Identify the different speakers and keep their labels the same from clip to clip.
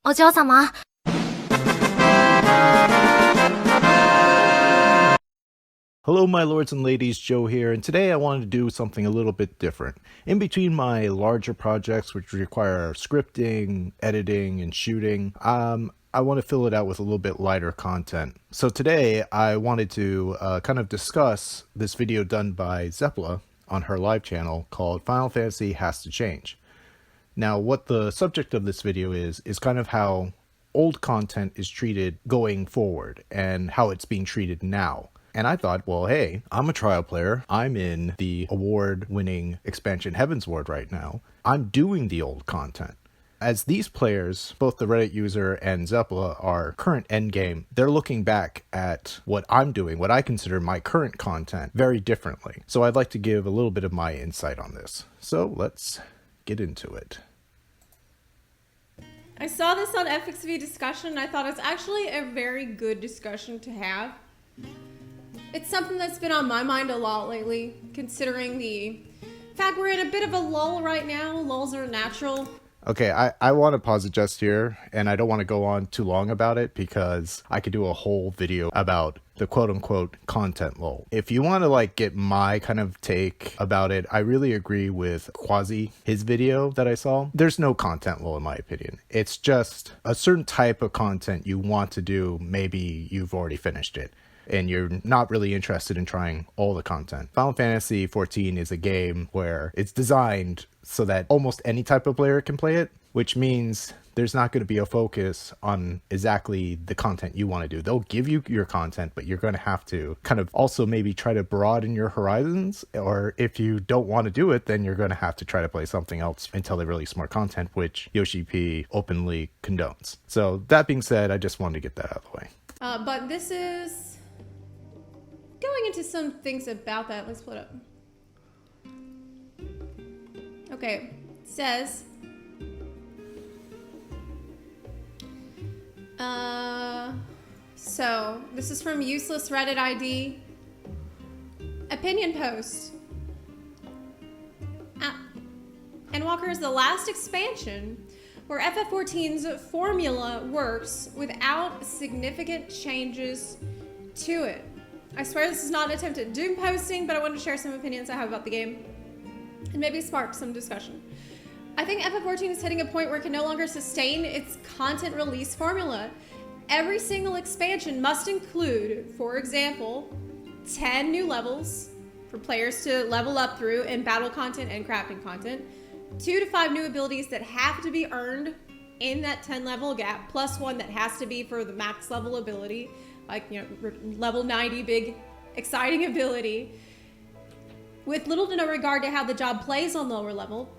Speaker 1: お嬢様。
Speaker 2: Hello my lords and ladies, Joe here, and today I wanted to do something a little bit different. In between my larger projects which require scripting, editing, and shooting, I want to fill it out with a little bit lighter content. So today I wanted to kind of discuss this video done by Zepla on her live channel called Final Fantasy Has to Change. Now what the subject of this video is kind of how old content is treated going forward and how it's being treated now. And I thought, well, hey, I'm a trial player. I'm in the award-winning expansion Heavensward right now. I'm doing the old content. As these players, both the Reddit user and Zepla, are current endgame, they're looking back at what I'm doing, what I consider my current content, very differently. So I'd like to give a little bit of my insight on this. So let's get into it.
Speaker 3: I saw this on FFXIV discussion and I thought it's actually a very good discussion to have. It's something that's been on my mind a lot lately, considering the fact we're in a bit of a lull right now. Lulls are natural.
Speaker 2: Okay, I want to pause it just here, and I don't want to go on too long about it because I could do a whole video about the quote-unquote content lull. If you want to like get my kind of take about it, I really agree with Quasi, his video that I saw. There's no content lull in my opinion. It's just a certain type of content you want to do, maybe you've already finished it and you're not really interested in trying all the content. Final Fantasy XIV is a game where it's designed so that almost any type of player can play it, which means there's not going to be a focus on exactly the content you want to do. They'll give you your content, but you're going to have to kind of also maybe try to broaden your horizons, or if you don't want to do it, then you're going to have to try to play something else until they release more content, which Yoshi P openly condones. So that being said, I just wanted to get that out of the way.
Speaker 3: But this is going into some things about that. Let's pull it up. Okay, it says, so this is from Useless Reddit ID. Opinion post. Endwalker is the last expansion where FF14's formula works without significant changes to it. I swear this is not an attempt at doom posting, but I wanted to share some opinions I have about the game and maybe spark some discussion. I think FF14 is hitting a point where it can no longer sustain its content release formula. Every single expansion must include, for example, 10 new levels for players to level up through in battle content and crafting content, 2 to 5 new abilities that have to be earned in that 10 level gap, plus one that has to be for the max level ability, like, you know, level 90 big exciting ability, with little to no regard to how the job plays on lower level.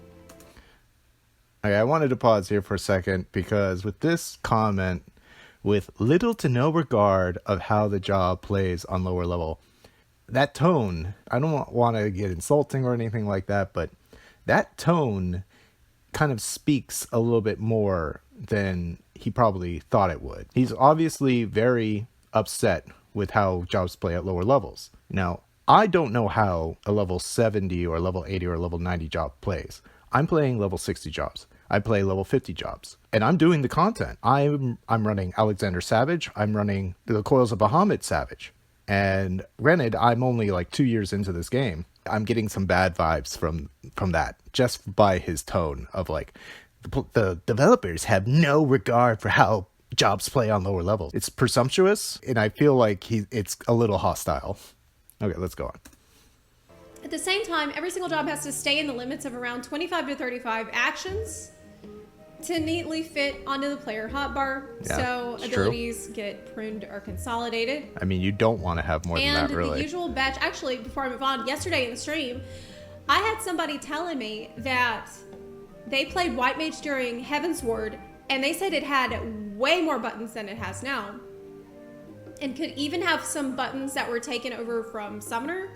Speaker 2: Okay, I wanted to pause here for a second because with this comment, with little to no regard of how the job plays on lower level, that tone, I don't want to get insulting or anything like that, but that tone kind of speaks a little bit more than he probably thought it would. He's obviously very upset with how jobs play at lower levels. Now, I don't know how a level 70 or level 80 or level 90 job plays. I'm playing level 60 jobs. I play level 50 jobs. And I'm doing the content. I'm running Alexander Savage. I'm running the Coils of Bahamut Savage. And granted, I'm only like 2 years into this game. I'm getting some bad vibes from that, just by his tone of like, the developers have no regard for how jobs play on lower levels. It's presumptuous, and I feel like it's a little hostile. Okay, let's go on.
Speaker 3: At the same time, every single job has to stay in the limits of around 25 to 35 actions to neatly fit onto the player hotbar,
Speaker 2: yeah,
Speaker 3: so abilities get pruned or consolidated.
Speaker 2: I mean, you don't want to have more than that, really.
Speaker 3: And the usual batch, actually, before I move on, yesterday in the stream, I had somebody telling me that they played White Mage during Heavensward, and they said it had way more buttons than it has now, and could even have some buttons that were taken over from Summoner.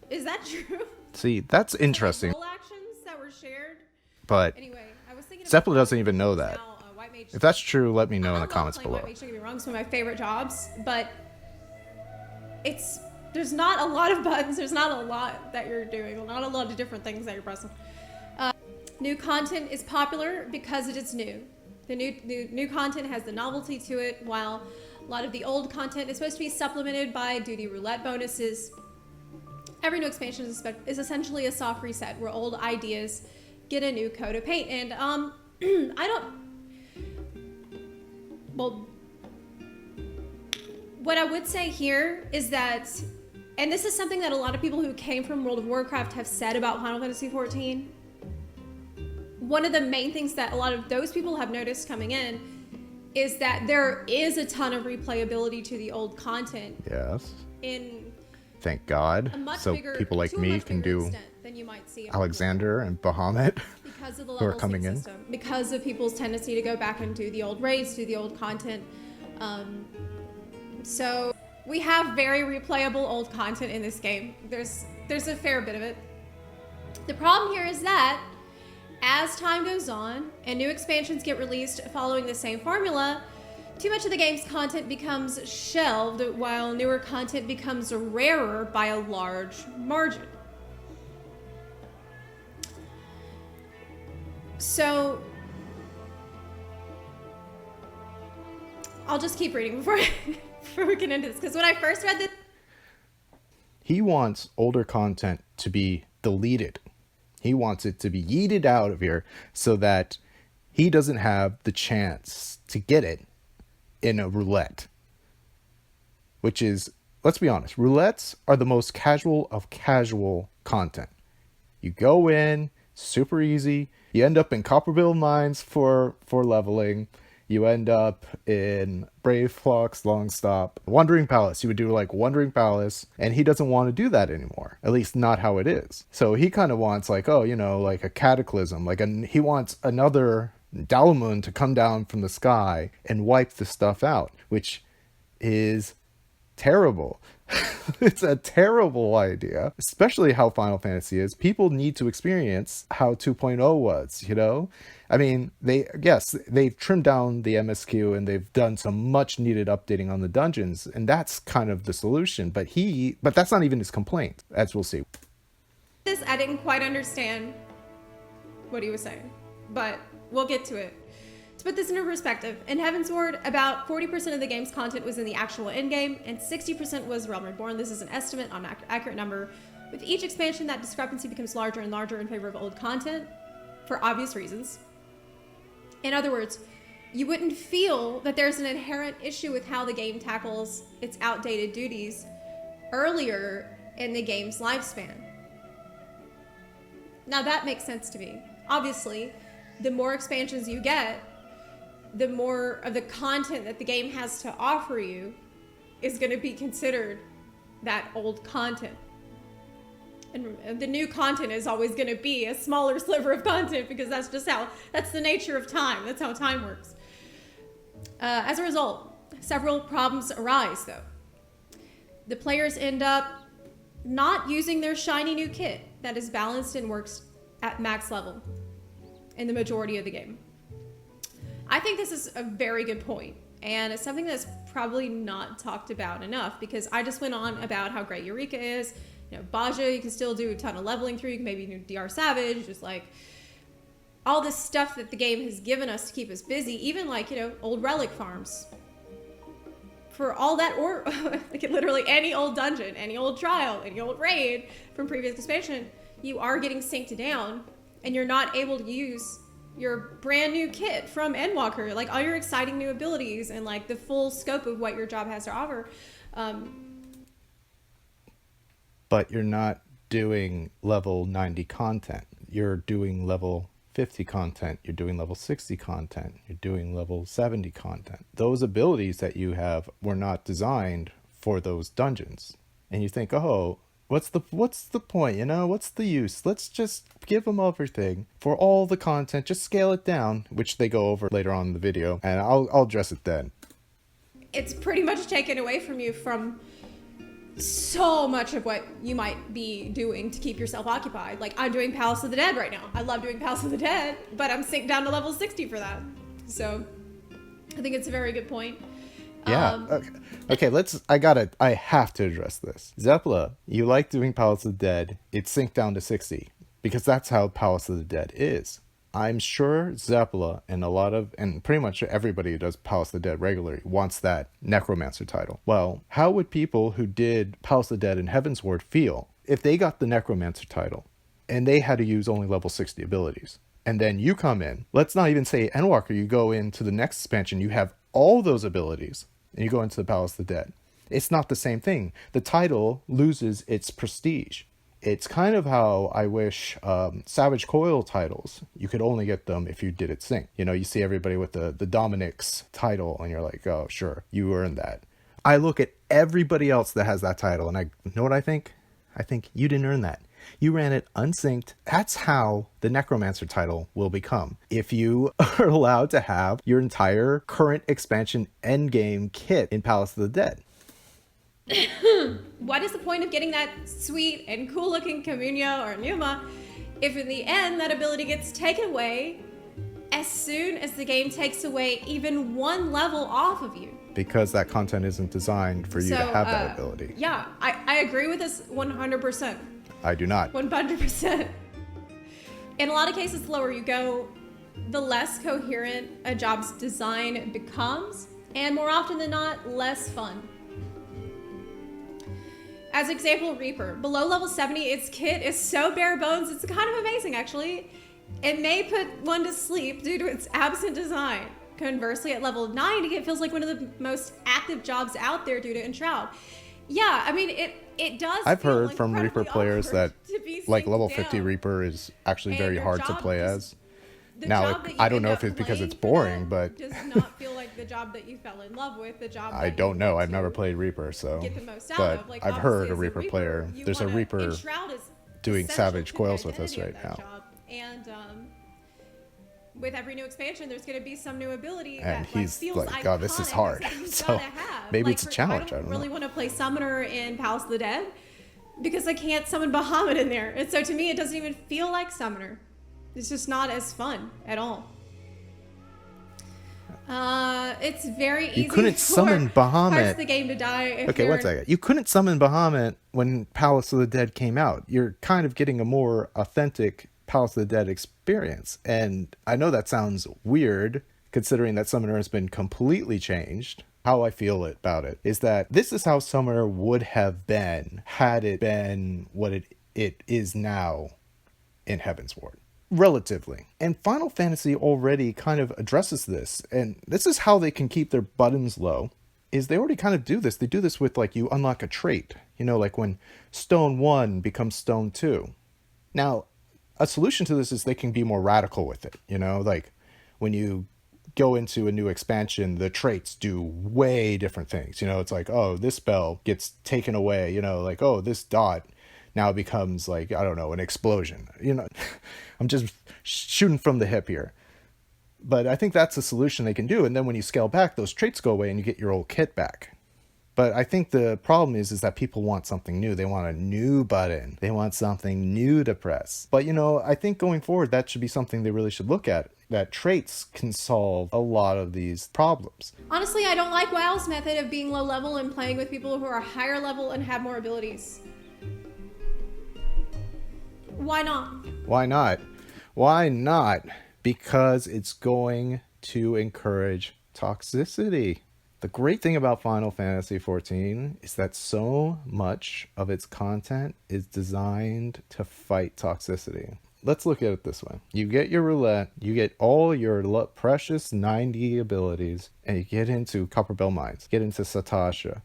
Speaker 3: Is that true?
Speaker 2: See, that's interesting.
Speaker 3: Roll actions that were shared.
Speaker 2: But
Speaker 3: anyway, I was thinking
Speaker 2: Zepla doesn't even know that.
Speaker 3: Now, White Mage,
Speaker 2: if that's true, let me know in the
Speaker 3: I
Speaker 2: comments
Speaker 3: love playing
Speaker 2: below.
Speaker 3: White Mage, don't get me wrong, it's one of my favorite jobs, but there's not a lot of buttons. There's not a lot that you're doing. Not a lot of different things that you're pressing. New content is popular because it is new. The new content has the novelty to it, while a lot of the old content is supposed to be supplemented by duty roulette bonuses. Every new expansion is essentially a soft reset where old ideas get a new coat of paint. And what I would say here is that, and this is something that a lot of people who came from World of Warcraft have said about Final Fantasy XIV. One of the main things that a lot of those people have noticed coming in is that there is a ton of replayability to the old content.
Speaker 2: Yes.
Speaker 3: In
Speaker 2: Thank God. So people like me can do
Speaker 3: than you might see
Speaker 2: Alexander and Bahamut
Speaker 3: because of the
Speaker 2: who are coming in.
Speaker 3: system, because of people's tendency to go back and do the old raids, do the old content. So we have very replayable old content in this game. There's a fair bit of it. The problem here is that as time goes on and new expansions get released following the same formula, too much of the game's content becomes shelved, while newer content becomes rarer by a large margin. So I'll just keep reading before we get into this, because when I first read this,
Speaker 2: he wants older content to be deleted. He wants it to be yeeted out of here so that he doesn't have the chance to get it in a roulette. Which is, let's be honest, roulettes are the most casual of casual content. You go in, super easy. You end up in Copperville Mines for leveling. You end up in Brave Flock's Long Stop. Wandering Palace. You would do like Wandering Palace, and he doesn't want to do that anymore. At least not how it is. So he kind of wants like, like a cataclysm. He wants another Dalamun to come down from the sky and wipe the stuff out, which is terrible. It's a terrible idea, especially how Final Fantasy is. People need to experience how 2.0 was, I mean, they've trimmed down the MSQ and they've done some much needed updating on the dungeons, and that's kind of the solution. But that's not even his complaint, as we'll see.
Speaker 3: I didn't quite understand what he was saying, but we'll get to it. To put this into perspective, in Heavensward, about 40% of the game's content was in the actual endgame, and 60% was Realm Reborn. This is an estimate on an accurate number. With each expansion, that discrepancy becomes larger and larger in favor of old content, for obvious reasons. In other words, you wouldn't feel that there's an inherent issue with how the game tackles its outdated duties earlier in the game's lifespan. Now that makes sense to me. Obviously, the more expansions you get, the more of the content that the game has to offer you is going to be considered that old content. And the new content is always going to be a smaller sliver of content, because that's the nature of time. That's how time works. As a result, several problems arise, though. The players end up not using their shiny new kit that is balanced and works at max level in the majority of the game. I think this is a very good point, and it's something that's probably not talked about enough, because I just went on about how great Eureka is. Baja, you can still do a ton of leveling through. You can maybe do DR Savage, just like all this stuff that the game has given us to keep us busy. Even old relic farms. For all that, or like literally any old dungeon, any old trial, any old raid from previous expansion, you are getting synced down, and you're not able to use your brand new kit from Endwalker, like all your exciting new abilities and like the full scope of what your job has to offer.
Speaker 2: But you're not doing level 90 content. You're doing level 50 content. You're doing level 60 content. You're doing level 70 content. Those abilities that you have were not designed for those dungeons. And you think, what's the point? What's the use? Let's just give them everything for all the content. Just scale it down, which they go over later on in the video, and I'll address it then.
Speaker 3: It's pretty much taken away from you from so much of what you might be doing to keep yourself occupied. Like, I'm doing Palace of the Dead right now. I love doing Palace of the Dead, but I'm synced down to level 60 for that. So I think it's a very good point.
Speaker 2: Yeah. Okay, I have to address this. Zepla, you like doing Palace of the Dead. It's synced down to 60 because that's how Palace of the Dead is. I'm sure Zepla and pretty much everybody who does Palace of the Dead regularly wants that Necromancer title. Well, how would people who did Palace of the Dead and Heavensward feel if they got the Necromancer title and they had to use only level 60 abilities? And then you come in, let's not even say Endwalker, you go into the next expansion, you have all those abilities, and you go into the Palace of the Dead. It's not the same thing. The title loses its prestige. It's kind of how I wish Savage Coil titles, you could only get them if you did it sync. You know, you see everybody with the Dominic's title, and you're like, oh, sure, you earned that. I look at everybody else that has that title, and I know what I think? I think you didn't earn that. You ran it unsynced. That's how the Necromancer title will become. If you are allowed to have your entire current expansion endgame kit in Palace of the Dead.
Speaker 3: What is the point of getting that sweet and cool looking Communio or Pneuma if in the end that ability gets taken away as soon as the game takes away even one level off of you?
Speaker 2: Because that content isn't designed for you to have that ability.
Speaker 3: Yeah, I agree with this 100%.
Speaker 2: I do not.
Speaker 3: 100%. In a lot of cases, the lower you go, the less coherent a job's design becomes, and more often than not, less fun. As example, Reaper. Below level 70, its kit is so bare bones, it's kind of amazing, actually. It may put one to sleep due to its absent design. Conversely, at level 90, it feels like one of the most active jobs out there due to Enshroud. Yeah, I mean, it does.
Speaker 2: I've heard from Reaper players that like level 50
Speaker 3: down.
Speaker 2: Reaper is actually very hard to play as.
Speaker 3: The
Speaker 2: Now,
Speaker 3: job that you
Speaker 2: I don't
Speaker 3: end
Speaker 2: know
Speaker 3: up
Speaker 2: if it's because
Speaker 3: playing
Speaker 2: it's
Speaker 3: for
Speaker 2: boring,
Speaker 3: that
Speaker 2: but
Speaker 3: does not feel like the job that you fell in love with. The job
Speaker 2: I
Speaker 3: that
Speaker 2: don't
Speaker 3: you
Speaker 2: know.
Speaker 3: want
Speaker 2: I've never
Speaker 3: to
Speaker 2: played Reaper, so.
Speaker 3: get the most out
Speaker 2: But
Speaker 3: of. Like,
Speaker 2: I've heard
Speaker 3: obviously,
Speaker 2: a
Speaker 3: as
Speaker 2: Reaper player.
Speaker 3: you
Speaker 2: There's a
Speaker 3: wanna-
Speaker 2: Reaper
Speaker 3: Enshroud is
Speaker 2: doing
Speaker 3: essential
Speaker 2: Savage
Speaker 3: to the
Speaker 2: Coils with us
Speaker 3: identity
Speaker 2: right
Speaker 3: of that
Speaker 2: now.
Speaker 3: job. And with every new expansion, there's going to be some new ability
Speaker 2: And
Speaker 3: that
Speaker 2: he's
Speaker 3: feels
Speaker 2: like, "God, this is
Speaker 3: iconic,
Speaker 2: hard."
Speaker 3: something you've
Speaker 2: So,
Speaker 3: gotta have.
Speaker 2: maybe
Speaker 3: Like,
Speaker 2: it's a challenge, I don't
Speaker 3: really
Speaker 2: know.
Speaker 3: want to play Summoner in Palace of the Dead because I can't summon Bahamut in there. And so to me, it doesn't even feel like Summoner. It's just not as fun at all. It's very easy.
Speaker 2: You couldn't
Speaker 3: for
Speaker 2: summon Bahamut.
Speaker 3: parts of the game to die. If
Speaker 2: Okay,
Speaker 3: you're,
Speaker 2: one second. You couldn't summon Bahamut when Palace of the Dead came out. You're kind of getting a more authentic Palace of the Dead experience. And I know that sounds weird, considering that Summoner has been completely changed. How I feel about it is that this is how Summoner would have been had it been what it is now in Heavensward. Relatively. And Final Fantasy already kind of addresses this. And this is how they can keep their buttons low, is they already kind of do this. They do this with, like, you unlock a trait. You know, like when Stone 1 becomes Stone 2. Now, a solution to this is they can be more radical with it. You know, like when you go into a new expansion, the traits do way different things. You know, it's like, oh, this spell gets taken away. You know, like, oh, this dot now becomes, like, I don't know, an explosion. You know, I'm just shooting from the hip here. But I think that's a solution they can do. And then when you scale back, those traits go away and you get your old kit back. But I think the problem is that people want something new. They want a new button. They want something new to press. But, you know, I think going forward, that should be something they really should look at. That traits can solve a lot of these problems.
Speaker 3: honestly, I don't like WoW's method of being low level and playing with people who are higher level and have more abilities. Why not?
Speaker 2: Why not? Why not? Because it's going to encourage toxicity. The great thing about Final Fantasy XIV is that so much of its content is designed to fight toxicity. Let's look at it this way. You get your roulette, you get all your precious 90 abilities, and you get into Copperbell Mines, get into Satasha,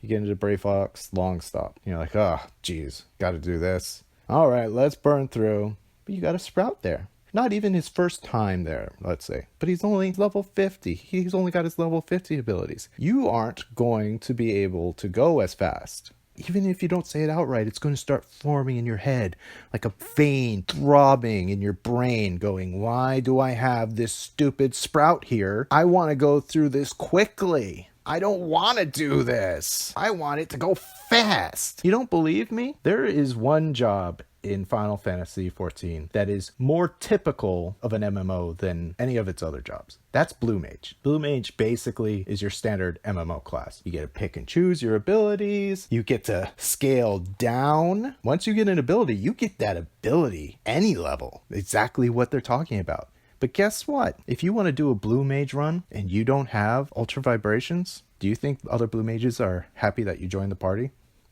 Speaker 2: you get into Brave Fox Longstop. You're like, oh, geez, gotta do this. All right, let's burn through. But you got a Sprout there. Not even his first time there, let's say. But he's only level 50. He's only got his level 50 abilities. You aren't going to be able to go as fast. Even if you don't say it outright, it's going to start forming in your head like a vein throbbing in your brain going, why do I have this stupid Sprout here? I want to go through this quickly. I don't want to do this. I want it to go fast. You don't believe me? There is one job in Final Fantasy XIV that is more typical of an MMO than any of its other jobs. That's Blue Mage. Blue Mage basically is your standard MMO class. You get to pick and choose your abilities. You get to scale down. Once you get an ability, you get that ability any level. Exactly what they're talking about. But guess what? If you want to do a Blue Mage run and you don't have Ultra Vibrations, do you think other Blue Mages are happy that you joined the party?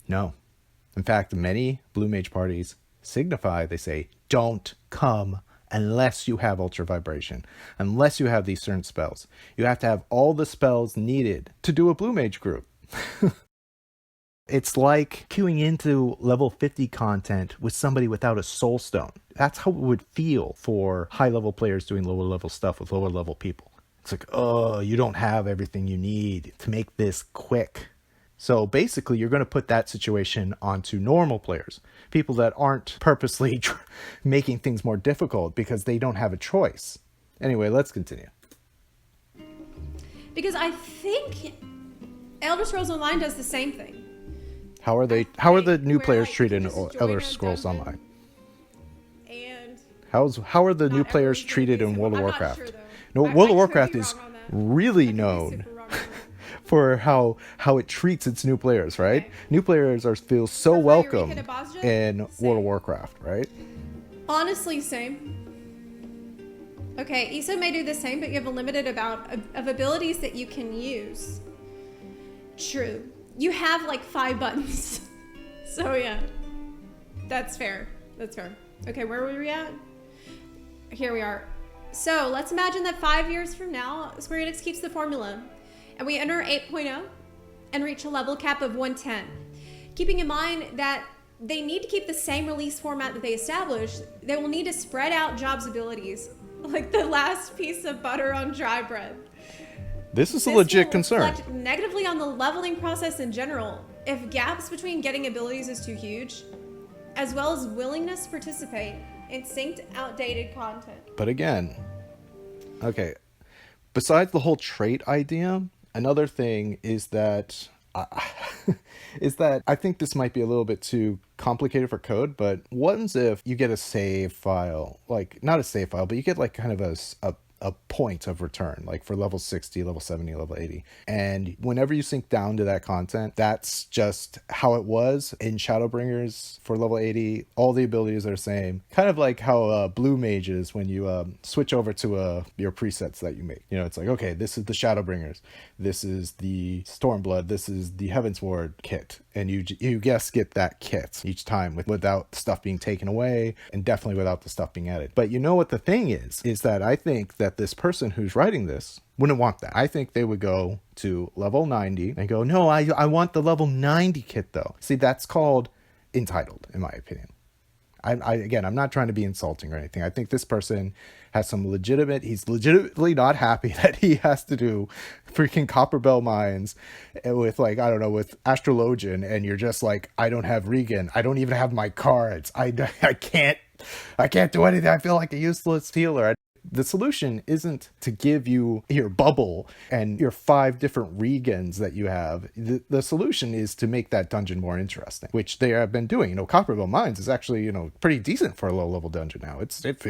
Speaker 2: No. In fact, many Blue Mage parties signify, they say, don't come unless you have Ultra Vibration, unless you have these certain spells. You have to have all the spells needed to do a Blue Mage group. It's like queuing into level 50 content with somebody without a soul stone. That's how it would feel for high level players doing lower level stuff with lower level people. It's like, oh, you don't have everything you need to make this quick. So basically, you're going to put that situation onto normal players, people that aren't purposely making things more difficult because they don't have a choice. Anyway, let's continue.
Speaker 3: Because I think Elder Scrolls Online does the same thing.
Speaker 2: How are the new players treated in Elder Scrolls Online?
Speaker 3: And
Speaker 2: how are the new players treated in World of Warcraft? No, World of Warcraft is really known for how it treats its new players, right? Okay. New players feel so welcome in World of Warcraft, right?
Speaker 3: Honestly, same. Okay, Issa may do the same, but you have a limited amount of abilities that you can use. True. You have like 5 buttons. So yeah, that's fair. That's fair. Okay, where were we at? Here we are. So let's imagine that 5 years from now, Square Enix keeps the formula and we enter 8.0 and reach a level cap of 110. Keeping in mind that they need to keep the same release format that they established, they will need to spread out Jobs' abilities like the last piece of butter on dry bread.
Speaker 2: This is a legit concern.
Speaker 3: Reflect negatively on the leveling process in general if gaps between getting abilities is too huge, as well as willingness to participate in synced, outdated content.
Speaker 2: But again, okay, besides the whole trait idea, another thing is that I think this might be a little bit too complicated for code, but what if you get a save file, like not a save file, but you get like kind of a point of return, like for level 60, level 70, level 80. And whenever you sync down to that content, that's just how it was in Shadowbringers for level 80. All the abilities are the same. Kind of like how Blue Mage is when you switch over to your presets that you make. You know, it's like, okay, this is the Shadowbringers. This is the Stormblood. This is the Heavensward kit. And you just get that kit each time without stuff being taken away and definitely without the stuff being added. But you know what the thing is that I think that this person who's writing this wouldn't want that. I think they would go to level 90 and go, no, I want the level 90 kit though. See, that's called entitled, in my opinion. Again, I'm not trying to be insulting or anything. I think this person has he's legitimately not happy that he has to do freaking Copper Bell mines with like, I don't know, with Astrologian, and you're just like, I don't have Regan. I don't even have my cards. I can't do anything. I feel like a useless healer. The solution isn't to give you your bubble and your 5 different Regans that you have. The solution is to make that dungeon more interesting, which they have been doing. You know, Copperville Mines is actually, you know, pretty decent for a low level dungeon now. It's like,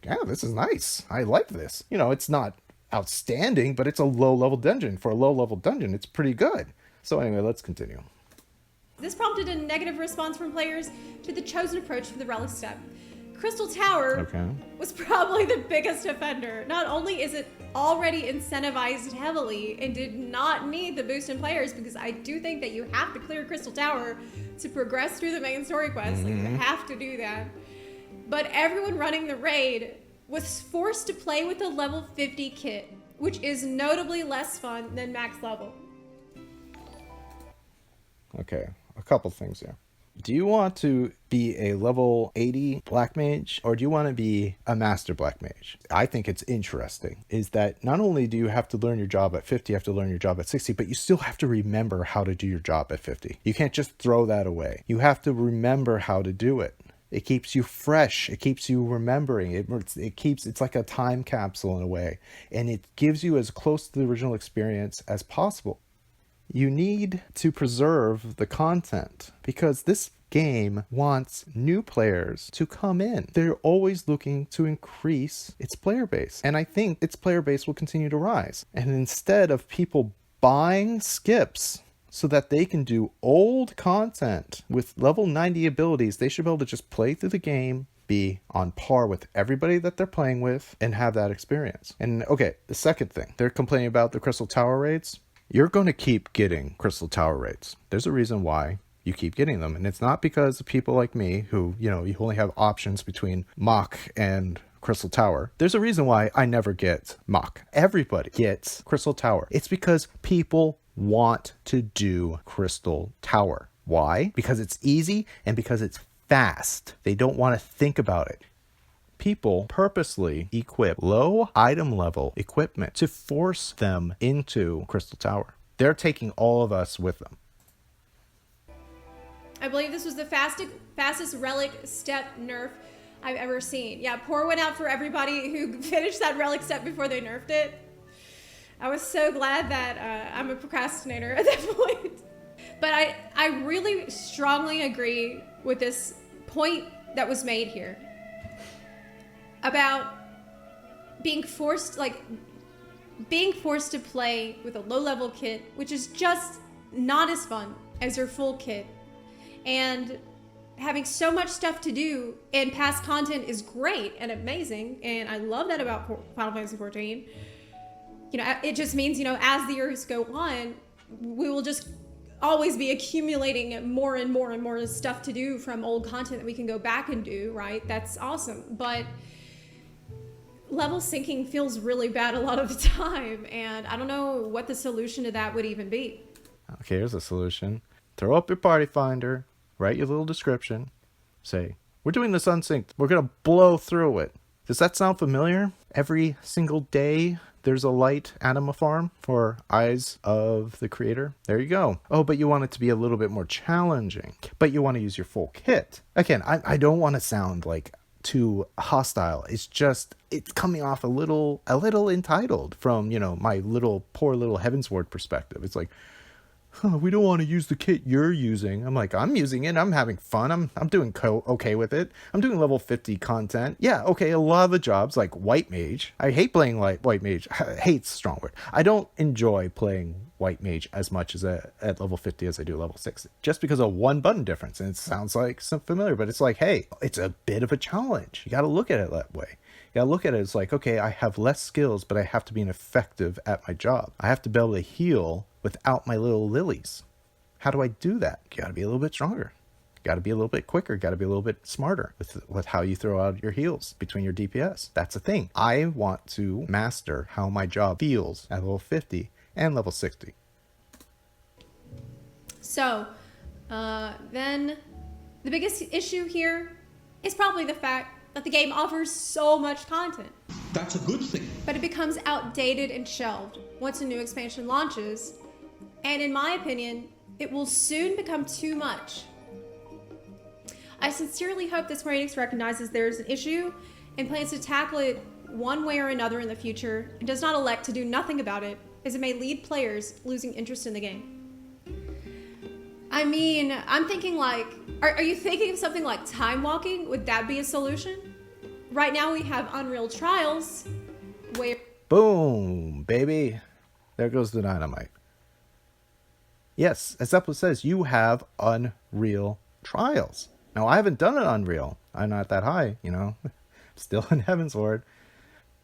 Speaker 2: yeah, this is nice. I like this. You know, it's not outstanding, but it's a low level dungeon. For a low level dungeon, it's pretty good. So anyway, let's continue.
Speaker 3: This prompted a negative response from players to the chosen approach for the relic step. Crystal Tower was probably the biggest offender. Not only is it already incentivized heavily and did not need the boost in players, because I do think that you have to clear Crystal Tower to progress through the main story quest. Like, you have to do that. But everyone running the raid was forced to play with a level 50 kit, which is notably less fun than max level.
Speaker 2: Okay, a couple things here. Do you want to be a level 80 black mage, or do you want to be a master black mage? I think it's interesting is that not only do you have to learn your job at 50, you have to learn your job at 60, but you still have to remember how to do your job at 50. You can't just throw that away. You have to remember how to do it. It keeps you fresh. It keeps you remembering. It's like a time capsule in a way, and it gives you as close to the original experience as possible. You need to preserve the content because this game wants new players to come in. They're always looking to increase its player base. And I think its player base will continue to rise. And instead of people buying skips so that they can do old content with level 90 abilities, they should be able to just play through the game, be on par with everybody that they're playing with, and have that experience. And okay, the second thing, they're complaining about the Crystal Tower raids. You're going to keep getting Crystal Tower raids. There's a reason why you keep getting them. And it's not because of people like me who, you only have options between Mach and Crystal Tower. There's a reason why I never get Mach. Everybody gets Crystal Tower. It's because people want to do Crystal Tower. Why? Because it's easy and because it's fast. They don't want to think about it. People purposely equip low item level equipment to force them into Crystal Tower. They're taking all of us with them.
Speaker 3: I believe this was the fastest relic step nerf I've ever seen. Yeah, poor went out for everybody who finished that relic step before they nerfed it. I was so glad that I'm a procrastinator at that point. But I really strongly agree with this point that was made here about being forced to play with a low-level kit, which is just not as fun as your full kit. And having so much stuff to do and past content is great and amazing, and I love that about Final Fantasy XIV. It just means, as the years go on, we will just always be accumulating more and more and more stuff to do from old content that we can go back and do, right? That's awesome. But level syncing feels really bad a lot of the time, and I don't know what the solution to that would even be.
Speaker 2: Okay, here's a solution. Throw up your party finder, write your little description, say, we're doing this unsynced. We're going to blow through it. Does that sound familiar? Every single day, there's a light anima farm for Eyes of the Creator. There you go. Oh, but you want it to be a little bit more challenging, but you want to use your full kit. Again, I don't want to sound like too hostile. It's coming off a little entitled from, my poor little Heavensward perspective. It's like, we don't want to use the kit you're using. I'm like, I'm using it. I'm having fun. I'm doing okay with it. I'm doing level 50 content. Yeah, okay, a lot of the jobs, like White Mage. I hate playing like White Mage. Hate's a strong word. I don't enjoy playing White Mage as much as at level 50 as I do level 60. Just because of one button difference. And it sounds like some familiar, but it's like, hey, it's a bit of a challenge. You got to look at it that way. You gotta look at it as like, okay, I have less skills, but I have to be effective at my job. I have to be able to heal without my little lilies. How do I do that? You gotta be a little bit stronger. You gotta be a little bit quicker. You gotta be a little bit smarter with how you throw out your heals between your DPS. That's a thing. I want to master how my job feels at level 50 and level 60.
Speaker 3: So, then the biggest issue here is probably the fact that the game offers so much content.
Speaker 1: That's a good thing.
Speaker 3: But it becomes outdated and shelved once a new expansion launches. And in my opinion, it will soon become too much. I sincerely hope that Square Enix recognizes there is an issue and plans to tackle it one way or another in the future and does not elect to do nothing about it, as it may lead players losing interest in the game. I mean, I'm thinking like, are you thinking of something like time walking? Would that be a solution? Right now we have Unreal Trials where...
Speaker 2: Boom, baby. There goes the dynamite. Yes, as Zepla says, you have Unreal Trials. Now, I haven't done an Unreal. I'm not that high, Still in Heavensward.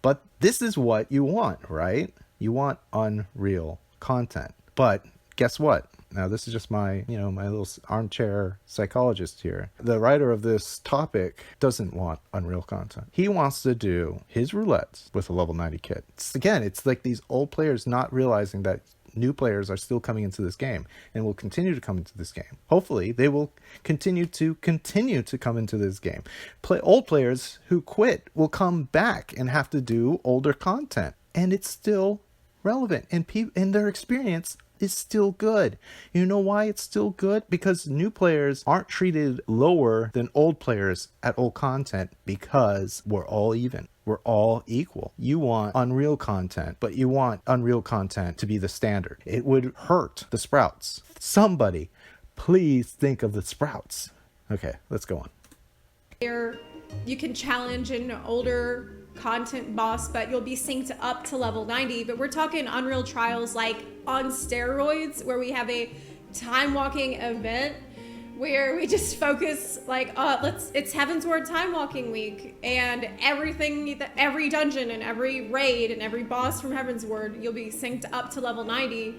Speaker 2: But this is what you want, right? You want Unreal content. But guess what? Now, this is just my little armchair psychologist here. The writer of this topic doesn't want Unreal content. He wants to do his roulettes with a level 90 kit. It's like these old players not realizing that new players are still coming into this game and will continue to come into this game. Hopefully, they will continue to come into this game. Old players who quit will come back and have to do older content. And it's still relevant. And their experience is still good. You know why it's still good? Because new players aren't treated lower than old players at old content because we're all even. We're all equal. You want Unreal content, but you want Unreal content to be the standard. It would hurt the Sprouts. Somebody, please think of the Sprouts. Okay, let's go on.
Speaker 3: Here, you can challenge an older content boss, but you'll be synced up to level 90. But we're talking Unreal Trials like on steroids, where we have a time walking event where we just focus like, it's Heavensward time walking week, and everything, every dungeon and every raid and every boss from Heavensward, you'll be synced up to level 90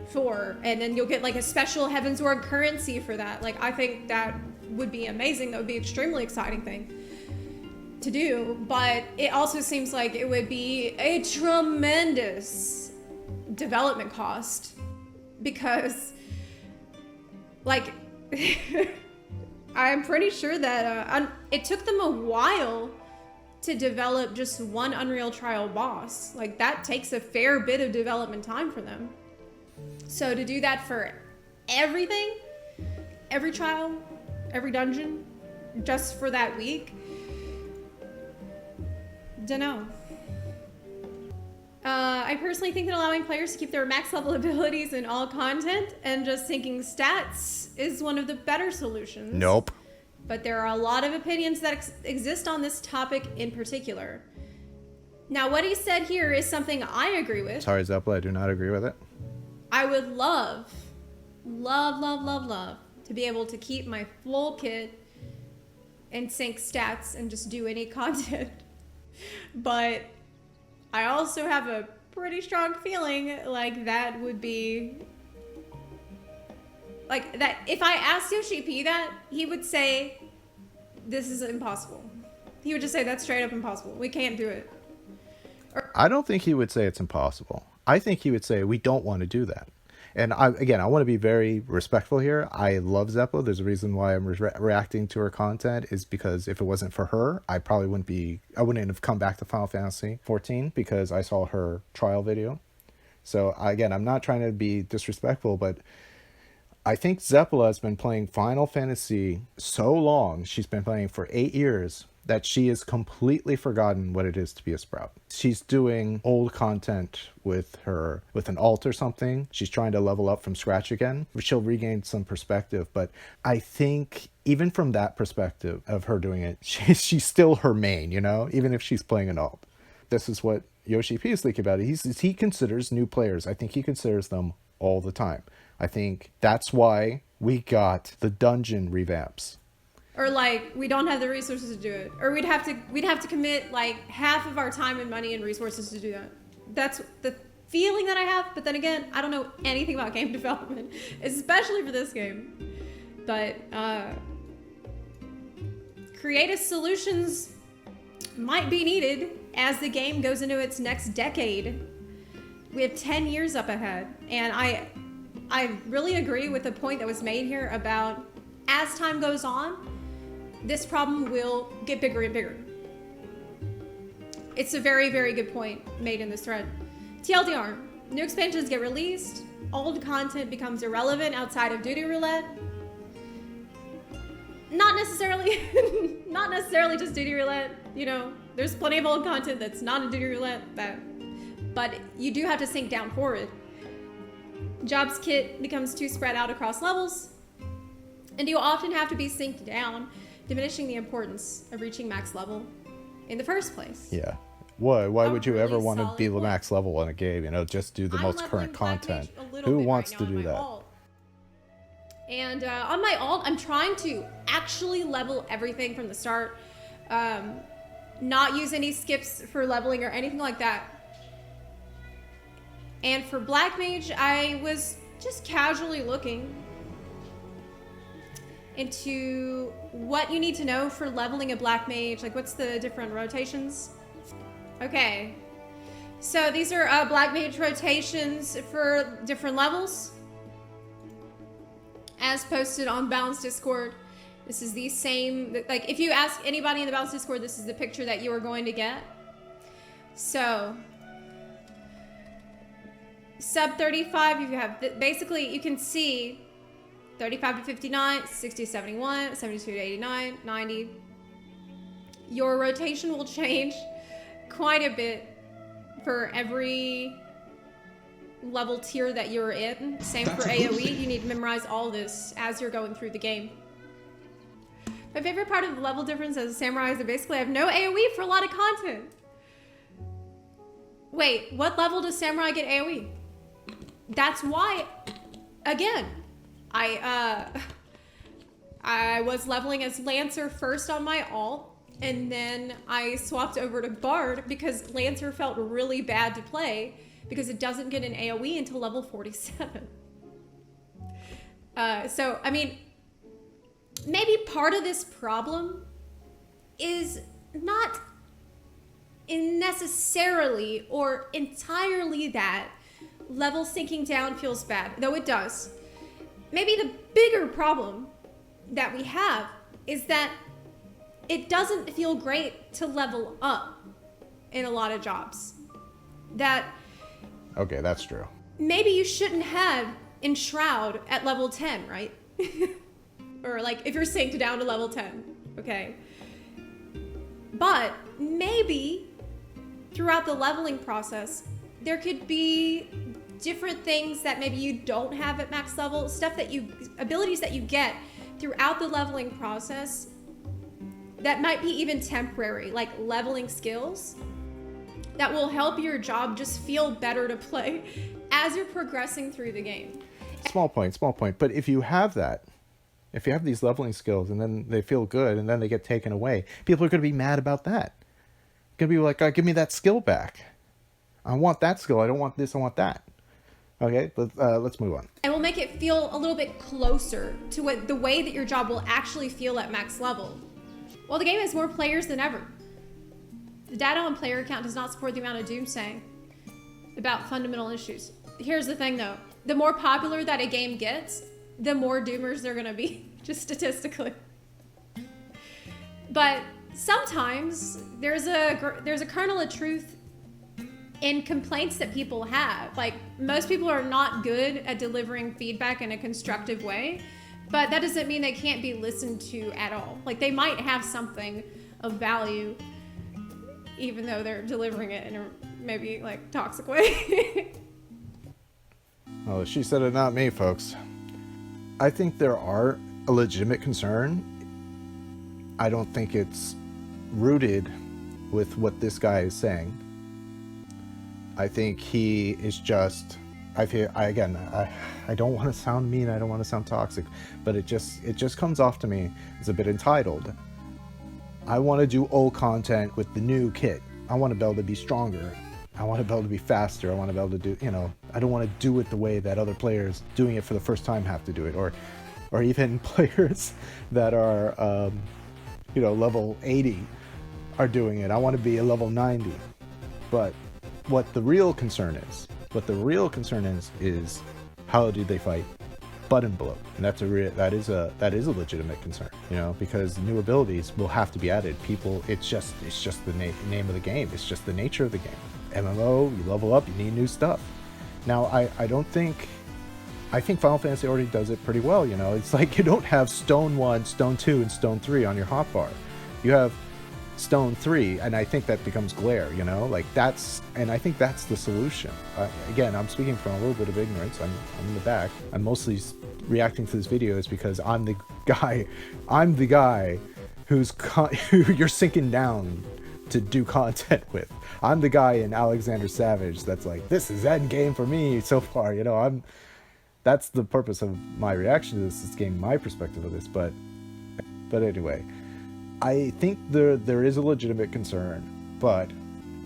Speaker 3: for, and then you'll get like a special Heavensward currency for that. Like, I think that would be amazing. That would be an extremely exciting thing to do, but it also seems like it would be a tremendous development cost, because like I'm pretty sure that it took them a while to develop just one Unreal Trial boss. Like, that takes a fair bit of development time for them. So to do that for everything, every trial, every dungeon, just for that week, dunno. I personally think that allowing players to keep their max level abilities in all content and just syncing stats is one of the better solutions.
Speaker 2: Nope.
Speaker 3: But there are a lot of opinions that exist on this topic in particular. Now, what he said here is something I agree with.
Speaker 2: Sorry, Zepla, I do not agree with it.
Speaker 3: I would love to be able to keep my full kit and sync stats and just do any content. But I also have a pretty strong feeling like that would be like that. If I asked Yoshi P that, he would say this is impossible. He would just say that's straight up impossible. We can't do it.
Speaker 2: I don't think he would say it's impossible. I think he would say we don't want to do that. And I want to be very respectful here. I love Zepla. There's a reason why I'm reacting to her content, is because if it wasn't for her, I wouldn't have come back to Final Fantasy 14, because I saw her trial video. So again, I'm not trying to be disrespectful, but I think Zepla has been playing Final Fantasy so long. She's been playing for 8 years that she has completely forgotten what it is to be a Sprout. She's doing old content with an alt or something. She's trying to level up from scratch again. She'll regain some perspective, but I think even from that perspective of her doing it, she's still her main, even if she's playing an alt. This is what Yoshi P is thinking about it. He considers new players. I think he considers them all the time. I think that's why we got the dungeon revamps.
Speaker 3: Or like, we don't have the resources to do it. Or we'd have to commit like half of our time and money and resources to do that. That's the feeling that I have. But then again, I don't know anything about game development, especially for this game. But creative solutions might be needed as the game goes into its next decade. We have 10 years up ahead. And I really agree with the point that was made here about, as time goes on, this problem will get bigger and bigger. It's a very, very good point made in this thread. TLDR, new expansions get released, old content becomes irrelevant outside of Duty Roulette. Not necessarily, not necessarily just Duty Roulette. There's plenty of old content that's not in Duty Roulette, but you do have to sync down for it. Jobs kit becomes too spread out across levels, and you often have to be synced down, diminishing the importance of reaching max level in the first place.
Speaker 2: Yeah. Why would you ever want to be the max level in a game? Just do the most current content. Who wants to do that?
Speaker 3: And on my alt, I'm trying to actually level everything from the start. Not use any skips for leveling or anything like that. And for Black Mage, I was just casually looking into what you need to know for leveling a Black Mage. Like, what's the different rotations? Okay. So these are Black Mage rotations for different levels, as posted on Balance Discord. This is the same, like, if you ask anybody in the Balance Discord, this is the picture that you are going to get. So sub 35, you have basically, you can see 35 to 59, 60 to 71, 72 to 89, 90. Your rotation will change quite a bit for every level tier that you're in. Same for AoE. You need to memorize all this as you're going through the game. My favorite part of the level difference as a samurai is that basically I have no AoE for a lot of content. Wait, what level does samurai get AoE? That's why, again, I was leveling as Lancer first on my alt, and then I swapped over to Bard because Lancer felt really bad to play because it doesn't get an AoE until level 47. So, I mean, maybe part of this problem is not necessarily or entirely that level sinking down feels bad, though it does. Maybe the bigger problem that we have is that it doesn't feel great to level up in a lot of jobs. That
Speaker 2: Okay, that's true.
Speaker 3: maybe you shouldn't have Enshroud at level 10, right? Or like if you're synced down to level 10, okay? But maybe throughout the leveling process, there could be different things that maybe you don't have at max level, abilities that you get throughout the leveling process that might be even temporary, like leveling skills that will help your job just feel better to play as you're progressing through the game.
Speaker 2: Small point. But if you have that, if you have these leveling skills and then they feel good and then they get taken away, people are going to be mad about that. Going to be like, give me that skill back. I want that skill. I don't want this. I want that. Okay, let's move on.
Speaker 3: And will make it feel a little bit closer to the way that your job will actually feel at max level. Well, the game has more players than ever. The data on player count does not support the amount of doomsaying about fundamental issues. Here's the thing though, the more popular that a game gets, the more doomers they're gonna be, just statistically. But sometimes there's a kernel of truth in complaints that people have. Like, most people are not good at delivering feedback in a constructive way, but that doesn't mean they can't be listened to at all. Like, they might have something of value, even though they're delivering it in a maybe like toxic way.
Speaker 2: Well, she said it, not me, folks. I think there are a legitimate concern. I don't think it's rooted with what this guy is saying. I think he is just, I don't want to sound mean, I don't want to sound toxic, but it just comes off to me as a bit entitled. I want to do old content with the new kit. I want to be able to be stronger. I want to be able to be faster. I want to be able to do, I don't want to do it the way that other players doing it for the first time have to do it, or even players that are, level 80 are doing it. I want to be a level 90. But what the real concern is how do they fight button blow, and that is a legitimate concern, because new abilities will have to be added. It's just the name of the game. It's just the nature of the game. MMO, you level up, you need new stuff. Now, I think Final Fantasy already does it pretty well. It's like you don't have Stone 1, Stone 2, and Stone 3 on your hotbar. You have Stone 3, and I think that becomes glare, and I think that's the solution. Again, I'm speaking from a little bit of ignorance. I'm in the back. I'm mostly reacting to this video is because I'm the guy who you're sinking down to do content with. I'm the guy in Alexander Savage that's like, this is endgame for me so far. That's the purpose of my reaction to this, is gaining my perspective of this. But anyway, I think there is a legitimate concern, but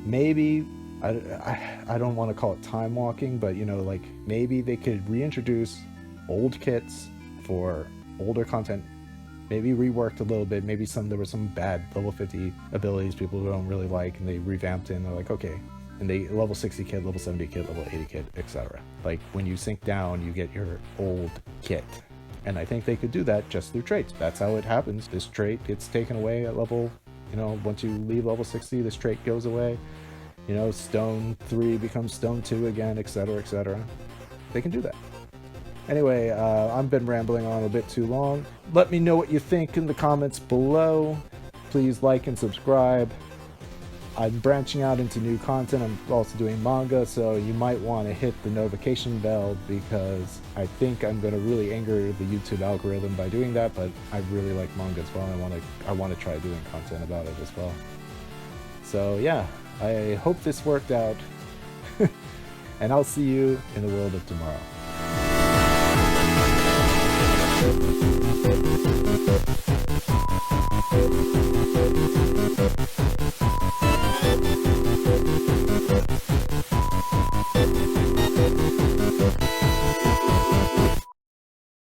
Speaker 2: maybe I don't want to call it time walking, but maybe they could reintroduce old kits for older content, maybe reworked a little bit. Maybe there were some bad level 50 abilities people don't really like, and they revamped it, and they're like, okay, and they level 60 kit, level 70 kit, level 80 kit, etc. Like, when you sink down, you get your old kit. And I think they could do that just through traits. That's how it happens. This trait gets taken away at level, once you leave level 60, this trait goes away. Stone 3 becomes Stone 2 again, etc., etc. They can do that. Anyway, I've been rambling on a bit too long. Let me know what you think in the comments below. Please like and subscribe. I'm branching out into new content. I'm also doing manga, so you might want to hit the notification bell, because I think I'm going to really anger the YouTube algorithm by doing that, but I really like manga as well. I want to try doing content about it as well. So yeah, I hope this worked out, and I'll see you in the world of tomorrow.